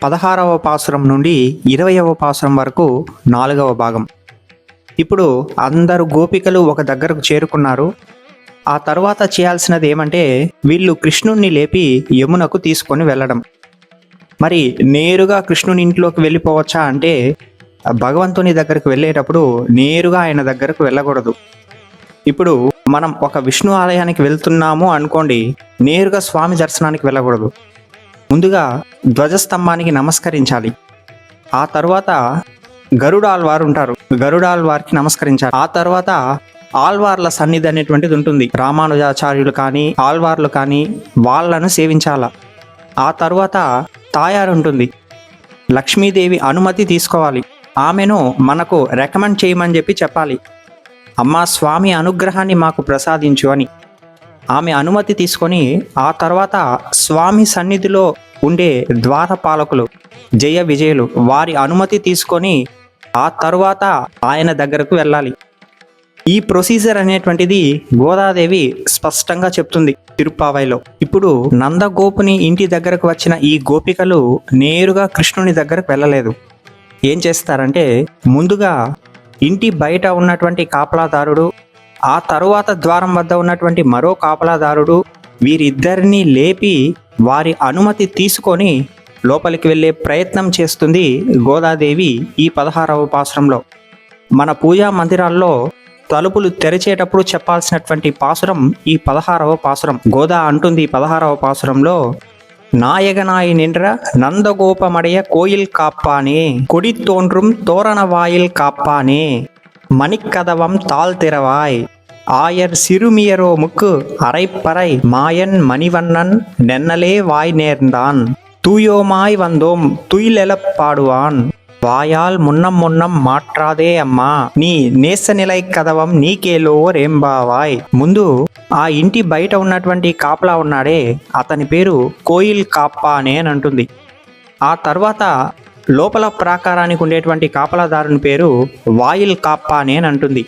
16వ పాసురం నుండి 20వ పాసురం వరకు 4వ భాగం. ఇప్పుడు అందరు గోపికలు ఒక దగ్గరకు చేరుకున్నారు. ఆ తర్వాత చేయాల్సినది ఏమంటే వీళ్ళు కృష్ణుణ్ణి లేపి యమునకు తీసుకొని వెళ్ళడం. మరి నేరుగా కృష్ణుని ఇంట్లోకి వెళ్ళిపోవచ్చా అంటే భగవంతుని దగ్గరకు వెళ్ళేటప్పుడు నేరుగా ఆయన దగ్గరకు వెళ్ళకూడదు. ఇప్పుడు మనం ఒక విష్ణు ఆలయానికి వెళ్తున్నాము అనుకోండి, నేరుగా స్వామి దర్శనానికి వెళ్ళకూడదు. ముందుగా ధ్వజస్తంభానికి నమస్కరించాలి. ఆ తర్వాత గరుడాల్వారు ఉంటారు, గరుడాల్వారికి నమస్కరించాలి. ఆ తర్వాత ఆల్వార్ల సన్నిధి అనేటువంటిది ఉంటుంది. రామానుజాచార్యులు కానీ ఆల్వార్లు కానీ వాళ్ళను సేవించాల. ఆ తర్వాత తాయారు ఉంటుంది, లక్ష్మీదేవి అనుమతి తీసుకోవాలి. ఆమెను మనకు రికమెండ్ చేయమని చెప్పాలి. అమ్మా స్వామి అనుగ్రహాన్ని మాకు ప్రసాదించు అని ఆమె అనుమతి తీసుకొని ఆ తర్వాత స్వామి సన్నిధిలో ఉండే ద్వారపాలకులు జయ విజయులు వారి అనుమతి తీసుకొని ఆ తర్వాత ఆయన దగ్గరకు వెళ్ళాలి. ఈ ప్రొసీజర్ అనేటువంటిది గోదాదేవి స్పష్టంగా చెప్తుంది తిరుప్పావైలో. ఇప్పుడు నందగోపుని ఇంటి దగ్గరకు వచ్చిన ఈ గోపికలు నేరుగా కృష్ణుని దగ్గరకు వెళ్ళలేదు. ఏం చేస్తారంటే ముందుగా ఇంటి బయట ఉన్నటువంటి కాపలాదారుడు, ఆ తరువాత ద్వారం వద్ద ఉన్నటువంటి మరో కాపలాదారుడు వీరిద్దరినీ లేపి వారి అనుమతి తీసుకొని లోపలికి వెళ్ళే ప్రయత్నం చేస్తుంది గోదాదేవి ఈ 16వ పాసురంలో. మన పూజా మందిరాల్లో తలుపులు తెరిచేటప్పుడు చెప్పాల్సినటువంటి పాసురం ఈ 16వ పాసురం. గోదా అంటుంది 16వ పాసురంలో, நாயகனாய் நின்ற நந்தகோபமடைய கோயில் காப்பானே, கொடி தோன்றும் தோரண வாயில் காப்பானே, மணிக்கதவம் தாழ் திறவாய், ஆயர் சிறுமியரோ முக்கு அரைப்பறை மாயன் மணிவண்ணன் நென்னலே வாய் நேர்ந்தான், தூயோமாய் வந்தோம் துயிலெழப் பாடுவான், வாயால் முன்னம் முன்னம் మాట్రాదే అమ్మా నీ నేసనిలై కదవం నీకేలో రేంబావాయ్. ముందు ఆ ఇంటి బయట ఉన్నటువంటి కాపలా ఉన్నాడే అతని పేరు కోయిల్ కాప్పానే అని అంటుంది. ఆ తర్వాత లోపల ప్రాకారానికి ఉండేటువంటి కాపలాదారుని పేరు వాయిల్ కాప్పానే అని అంటుంది.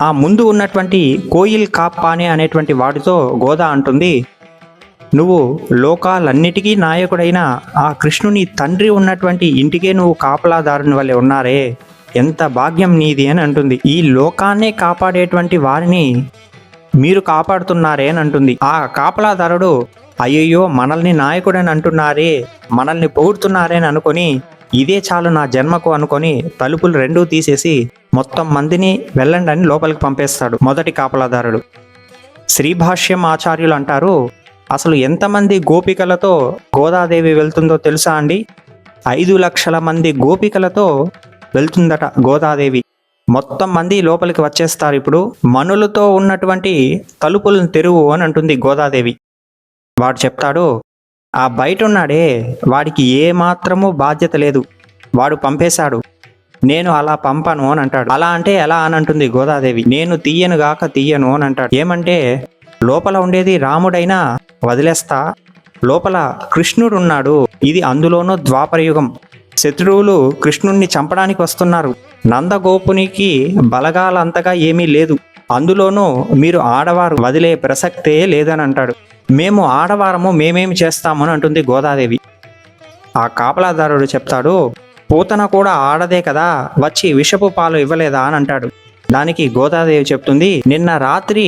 ఆ ముందు ఉన్నటువంటి కోయిల్ కాప్పానే అనేటువంటి వాడితో గోదా అంటుంది, నువ్వు లోకాలన్నిటికీ నాయకుడైన ఆ కృష్ణుని తండ్రి ఉన్నటువంటి ఇంటికే నువ్వు కాపలాదారుని వల్లే ఉన్నారే, ఎంత భాగ్యం నీది అని అంటుంది. ఈ లోకాన్నే కాపాడేటువంటి వారిని మీరు కాపాడుతున్నారే అని అంటుంది. ఆ కాపలాదారుడు అయ్యయ్యో మనల్ని నాయకుడని అంటున్నారే, మనల్ని పొగుడుతున్నారే అని అనుకొని ఇదే చాలు నా జన్మకు అనుకొని తలుపులు రెండూ తీసేసి మొత్తం మందిని వెళ్ళండి అని లోపలికి పంపేస్తాడు మొదటి కాపలాదారుడు. శ్రీభాష్యం ఆచార్యులు అంటారు, అసలు ఎంతమంది గోపికలతో గోదాదేవి వెళ్తుందో తెలుసా అండి? 5 లక్షల మంది గోపికలతో వెళ్తుందట గోదాదేవి. మొత్తం మంది లోపలికి వచ్చేస్తారు. ఇప్పుడు మనులతో ఉన్నటువంటి తలుపులను తెరువు అని అంటుంది గోదాదేవి. వాడు చెప్తాడు, ఆ బయట ఉన్నాడే వాడికి ఏమాత్రమూ బాధ్యత లేదు, వాడు పంపేశాడు, నేను అలా పంపను అని అంటాడు. అలా అంటే ఎలా అని అంటుంది గోదాదేవి, నేను తీయనుగాక తీయను అని అంటాడు. ఏమంటే లోపల ఉండేది రాముడైనా వదిలేస్తా, లోపల కృష్ణుడు ఉన్నాడు, ఇది అందులోనూ ద్వాపరయుగం, శత్రువులు కృష్ణుణ్ణి చంపడానికి వస్తున్నారు, నందగోపునికి బలగాలంతగా ఏమీ లేదు, అందులోనూ మీరు ఆడవారు వదిలే ప్రసక్తే లేదని అంటాడు. మేము ఆడవారము మేమేమి చేస్తాము అని అంటుంది గోదాదేవి. ఆ కాపలాదారుడు చెప్తాడు, పూతన కూడా ఆడదే కదా, వచ్చి విషపు పాలు ఇవ్వలేదా అని అంటాడు. దానికి గోదాదేవి చెప్తుంది, నిన్న రాత్రి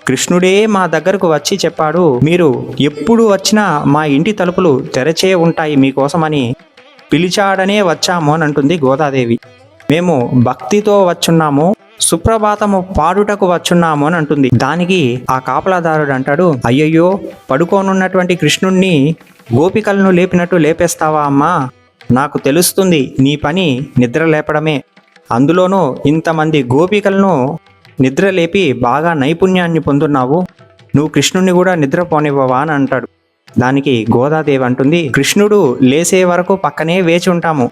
కృష్ణుడే మా దగ్గరకు వచ్చి చెప్పాడు, మీరు ఎప్పుడు వచ్చినా మా ఇంటి తలుపులు తెరచే ఉంటాయి మీకోసమని పిలిచాడనే వచ్చాము అని అంటుంది గోదాదేవి. మేము భక్తితో వచ్చున్నాము, సుప్రభాతము పాడుటకు వచ్చున్నాము అని అంటుంది. దానికి ఆ కాపలాదారుడు అంటాడు, అయ్యయ్యో పడుకోనున్నటువంటి కృష్ణుణ్ణి గోపికలను లేపినట్టు లేపేస్తావా అమ్మా, నాకు తెలుస్తుంది నీ పని నిద్ర లేపడమే, అందులోనూ ఇంతమంది గోపికలను నిద్ర లేపి బాగా నైపుణ్యాన్ని పొందున్నావు, నువ్వు కృష్ణుణ్ణి కూడా నిద్రపోనివ్వవా అని అంటాడు. దానికి గోదాదేవి అంటుంది, కృష్ణుడు లేసే వరకు పక్కనే వేచి ఉంటాము,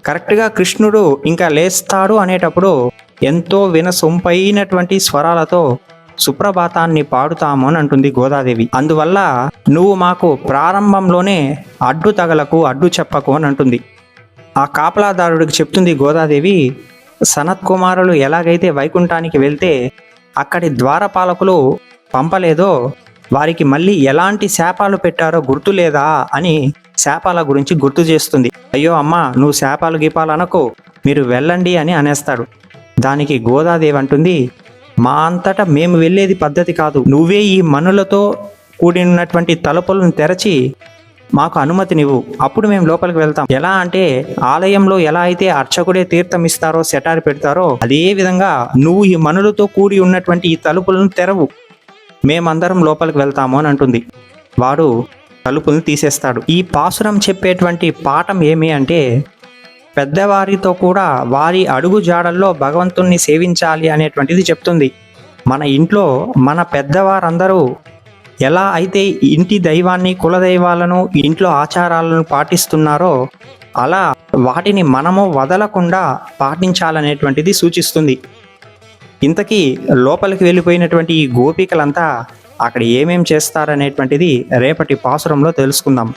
కరెక్ట్గా కృష్ణుడు ఇంకా లేస్తాడు అనేటప్పుడు ఎంతో వినసొంపైనటువంటి స్వరాలతో సుప్రభాతాన్ని పాడుతాము అని అంటుంది గోదాదేవి. అందువల్ల నువ్వు మాకు ప్రారంభంలోనే అడ్డు తగలకు, అడ్డు చెప్పకు అని అంటుంది. ఆ కాపలాదారుడికి చెప్తుంది గోదాదేవి, సనత్ కుమారులు ఎలాగైతే వైకుంఠానికి వెళ్తే అక్కడి ద్వారపాలకులు పంపలేదో వారికి మళ్ళీ ఎలాంటి శాపాలు పెట్టారో గుర్తు లేదా అని శాపాల గురించి గుర్తు చేస్తుంది. అయ్యో అమ్మా, నువ్వు శాపాలు గీపాలు అనకు, మీరు వెళ్ళండి అని అనేస్తాడు. దానికి గోదాదేవి అంటుంది, మా అంతటా మేము వెళ్ళేది పద్ధతి కాదు, నువ్వే ఈ మనులతో కూడినటువంటి తలుపులను తెరచి మాకు అనుమతినివ్వు, అప్పుడు మేము లోపలికి వెళ్తాం. ఎలా అంటే ఆలయంలో ఎలా అయితే అర్చకుడే తీర్థం ఇస్తారో, సెటారి పెడతారో, అదే విధంగా నువ్వు ఈ మనులతో కూడి ఉన్నటువంటి ఈ తలుపులను తెరవు, మేమందరం లోపలికి వెళ్తాము అని అంటుంది. వాడు తలుపులను తీసేస్తాడు. ఈ పాసురం చెప్పేటువంటి పాఠం ఏమి అంటే, పెద్దవారితో కూడా వారి అడుగు జాడల్లో భగవంతుణ్ణి సేవించాలి అనేటువంటిది చెప్తుంది. మన ఇంట్లో మన పెద్దవారందరూ ఎలా అయితే ఇంటి దైవాన్ని, కులదైవాలను, ఇంట్లో ఆచారాలను పాటిస్తున్నారో అలా వాటిని మనము వదలకుండా పాటించాలనేటువంటిది సూచిస్తుంది. ఇంతకీ లోపలికి వెళ్ళిపోయినటువంటి ఈ గోపికలంతా అక్కడ ఏమేం చేస్తారనేటువంటిది రేపటి పాసురంలో తెలుసుకుందాం.